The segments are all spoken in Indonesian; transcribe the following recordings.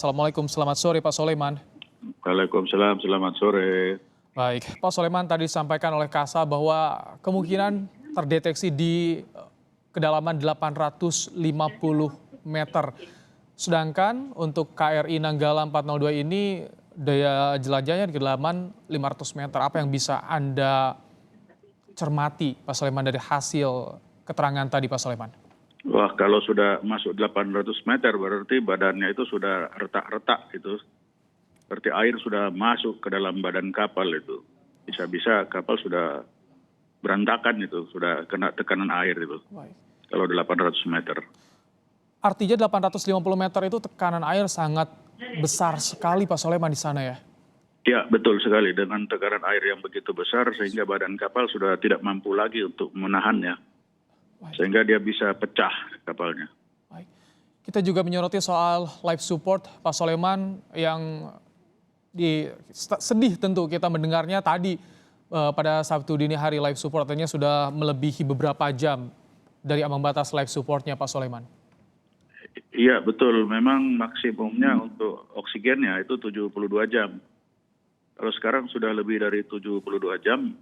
Assalamualaikum, selamat sore Pak Soleman. Waalaikumsalam, selamat sore. Baik, Pak Soleman tadi disampaikan oleh Kasa bahwa kemungkinan terdeteksi di kedalaman 850 meter. Sedangkan untuk KRI Nanggala 402 ini daya jelajahnya di kedalaman 500 meter. Apa yang bisa Anda cermati Pak Soleman dari hasil keterangan tadi Pak Soleman? Wah, kalau sudah masuk 800 meter berarti badannya itu sudah retak-retak itu. Berarti air sudah masuk ke dalam badan kapal itu. Bisa-bisa kapal sudah berantakan itu, sudah kena tekanan air itu. Baik. Kalau 800 meter. Artinya 850 meter itu tekanan air sangat besar sekali Pak Soleman di sana ya? Ya, betul sekali. Dengan tekanan air yang begitu besar sehingga badan kapal sudah tidak mampu lagi untuk menahannya. Sehingga dia bisa pecah kapalnya. Baik. Kita juga menyoroti soal life support Pak Soleman yang sedih tentu kita mendengarnya tadi pada Sabtu dini hari life supportnya sudah melebihi beberapa jam dari ambang batas life supportnya Pak Soleman. Iya betul, memang maksimumnya untuk oksigennya itu 72 jam. Kalau sekarang sudah lebih dari 72 jam,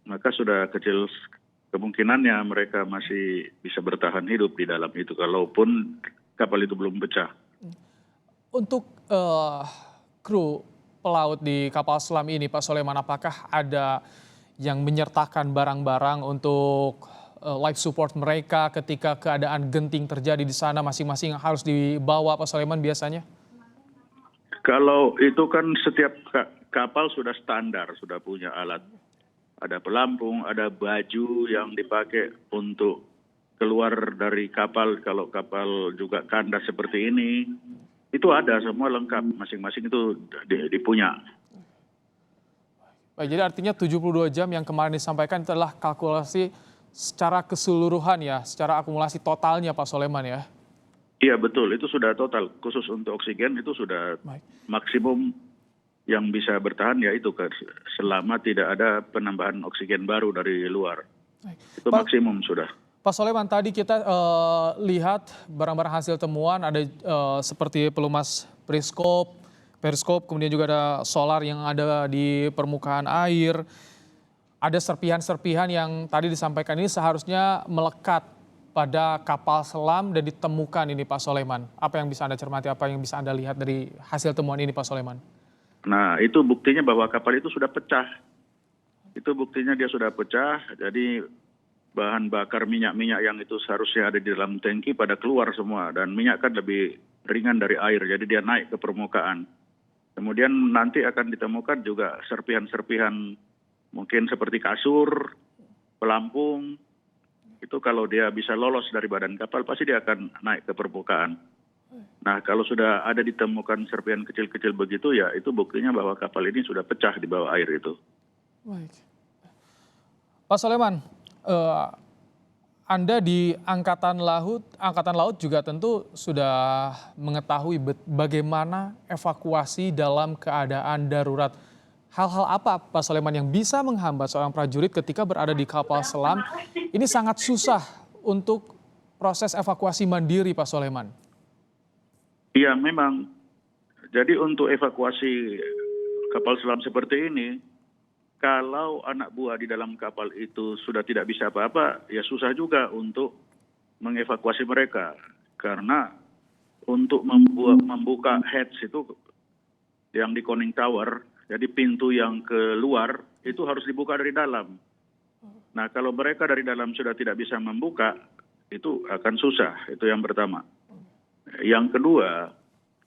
maka sudah kecil kemungkinannya mereka masih bisa bertahan hidup di dalam itu, kalaupun kapal itu belum pecah. Untuk kru pelaut di kapal selam ini Pak Soleman, apakah ada yang menyertakan barang-barang untuk life support mereka ketika keadaan genting terjadi di sana, masing-masing harus dibawa Pak Soleman biasanya? Kalau itu kan setiap kapal sudah standar, sudah punya alat. Ada pelampung, ada baju yang dipakai untuk keluar dari kapal. Kalau kapal juga kandas seperti ini, itu ada semua lengkap. Masing-masing itu dipunya. Baik, jadi artinya 72 jam yang kemarin disampaikan itu adalah kalkulasi secara keseluruhan ya, secara akumulasi totalnya Pak Soleman ya? Iya betul, itu sudah total. Khusus untuk oksigen itu sudah maksimum yang bisa bertahan ya itu selama tidak ada penambahan oksigen baru dari luar. Itu maksimum sudah. Pak Soleman, tadi kita lihat barang-barang hasil temuan ada seperti pelumas periskop, kemudian juga ada solar yang ada di permukaan air. Ada serpihan-serpihan yang tadi disampaikan ini seharusnya melekat pada kapal selam dan ditemukan ini Pak Soleman. Apa yang bisa Anda cermati, apa yang bisa Anda lihat dari hasil temuan ini Pak Soleman? Nah, itu buktinya bahwa kapal itu sudah pecah. Itu buktinya dia sudah pecah, jadi bahan bakar minyak-minyak yang itu seharusnya ada di dalam tangki pada keluar semua. Dan minyak kan lebih ringan dari air, jadi dia naik ke permukaan. Kemudian nanti akan ditemukan juga serpihan-serpihan mungkin seperti kasur, pelampung. Itu kalau dia bisa lolos dari badan kapal, pasti dia akan naik ke permukaan. Nah, kalau sudah ada ditemukan serpihan kecil-kecil begitu, ya itu buktinya bahwa kapal ini sudah pecah di bawah air itu. Baik. Pak Soleman, Anda di Angkatan Laut juga tentu sudah mengetahui bagaimana evakuasi dalam keadaan darurat. Hal-hal apa Pak Soleman yang bisa menghambat seorang prajurit ketika berada di kapal selam? Ini sangat susah untuk proses evakuasi mandiri Pak Soleman. Iya memang. Jadi untuk evakuasi kapal selam seperti ini, kalau anak buah di dalam kapal itu sudah tidak bisa apa-apa, ya susah juga untuk mengevakuasi mereka. Karena untuk membuka hatch itu yang di conning tower, jadi pintu yang keluar itu harus dibuka dari dalam. Nah kalau mereka dari dalam sudah tidak bisa membuka, itu akan susah, itu yang pertama. Yang kedua,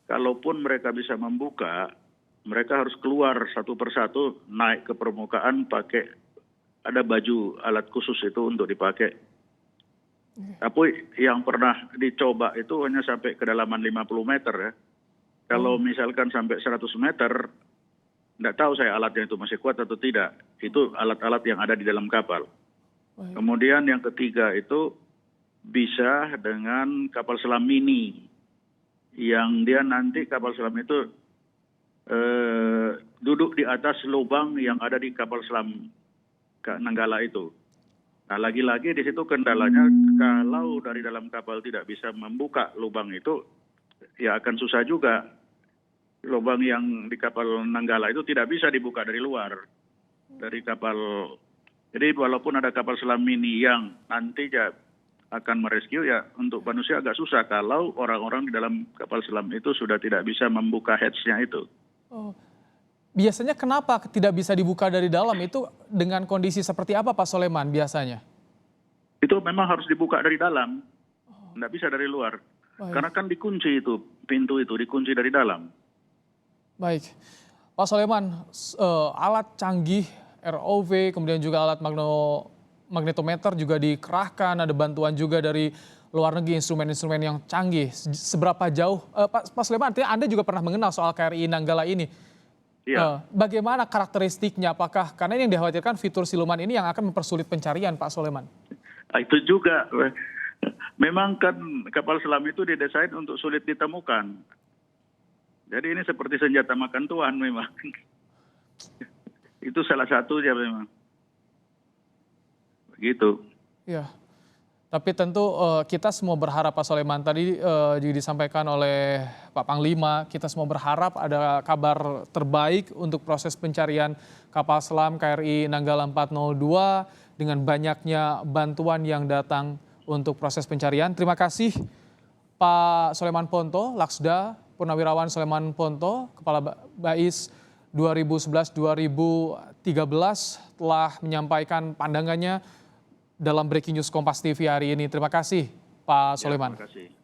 kalaupun mereka bisa membuka, mereka harus keluar satu persatu, naik ke permukaan pakai ada baju alat khusus itu untuk dipakai. Tapi yang pernah dicoba itu hanya sampai kedalaman 50 meter ya. Kalau misalkan sampai 100 meter, tidak tahu saya alatnya itu masih kuat atau tidak. Itu alat-alat yang ada di dalam kapal. Kemudian yang ketiga itu bisa dengan kapal selam mini. Yang dia nanti kapal selam itu duduk di atas lubang yang ada di kapal selam Nanggala itu. Nah lagi-lagi di situ kendalanya kalau dari dalam kapal tidak bisa membuka lubang itu, ya akan susah juga. Lubang yang di kapal Nanggala itu tidak bisa dibuka dari luar, dari kapal. Jadi walaupun ada kapal selam mini yang nanti akan merescue, ya untuk manusia agak susah kalau orang-orang di dalam kapal selam itu sudah tidak bisa membuka hatch-nya itu. Oh. Biasanya kenapa tidak bisa dibuka dari dalam? Itu dengan kondisi seperti apa Pak Soleman biasanya? Itu memang harus dibuka dari dalam, tidak bisa dari luar. Baik. Karena kan dikunci itu, pintu itu dikunci dari dalam. Baik, Pak Soleman, alat canggih ROV, kemudian juga alat magnetometer juga dikerahkan, ada bantuan juga dari luar negeri, instrumen-instrumen yang canggih. Seberapa jauh, Pak Soleman, artinya Anda juga pernah mengenal soal KRI Nanggala ini. Iya. Bagaimana karakteristiknya? Apakah karena ini yang dikhawatirkan fitur siluman ini yang akan mempersulit pencarian, Pak Soleman? Itu juga, memang kan kapal selam itu didesain untuk sulit ditemukan. Jadi ini seperti senjata makan tuan memang. Itu salah satunya memang. Begitu. Ya, tapi tentu kita semua berharap Pak Soleman, tadi juga disampaikan oleh Pak Panglima, kita semua berharap ada kabar terbaik untuk proses pencarian kapal selam KRI Nanggala 402 dengan banyaknya bantuan yang datang untuk proses pencarian. Terima kasih Pak Soleman Ponto, Laksda Purnawirawan Soleman Ponto, Kepala Bais 2011-2013 telah menyampaikan pandangannya dalam Breaking News Kompas TV hari ini. Terima kasih Pak Soleman. Ya, terima kasih.